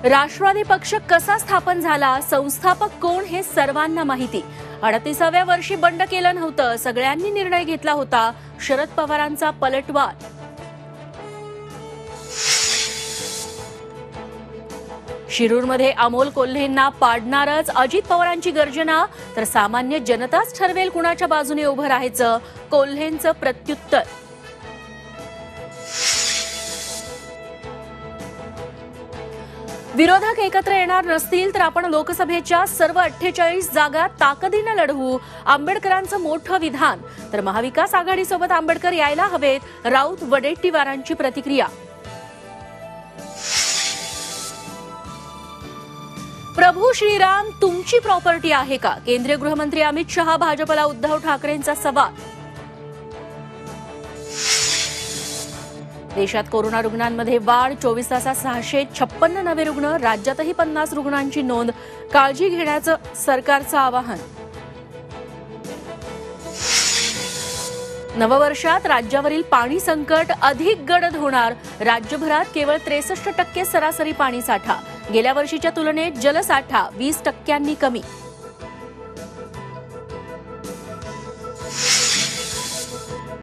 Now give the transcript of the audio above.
राष्ट्रवादी पक्ष कसा स्थापन झाला, संस्थापक कोण हे सर्वांना माहिती. 38व्या वर्षी बंड केलं नव्हतं, सगळ्यांनी निर्णय घेतला होता. शरद पवारांचा पलटवार. शिरूरमध्ये अमोल कोल्हेंना पाडणारच, अजित पवारांची गर्जना. तर सामान्य जनताच ठरवेल कुणाच्या बाजूने उभं राहायचं, कोल्हेंचं प्रत्युत्तर. विरोधक एकत्र येणार नसतील तर आपण लोकसभेच्या सर्व 48 जागा ताकदीने लढवू, आंबेडकरांचं मोठं विधान. तर महाविकास आघाडीसोबत आंबेडकर यायला हवेत, राऊत वडेट्टीवारांची प्रतिक्रिया. प्रभू श्रीराम तुमची प्रॉपर्टी आहे का, केंद्रीय गृहमंत्री अमित शहा भाजपला उद्धव ठाकरेंचा सवाल. देशात कोरोना रुग्णांमध्ये वाढ, 24 तासात 656 नवे रुग्ण, राज्यातही 50 रुग्णांची नोंद. काळजी घेण्याचं सरकारचं आवाहन. नववर्षात राज्यावरील पाणी संकट अधिक गडद होणार, राज्यभरात केवळ 63% सरासरी पाणी साठा. गेल्या वर्षीच्या तुलनेत जलसाठा 20% कमी.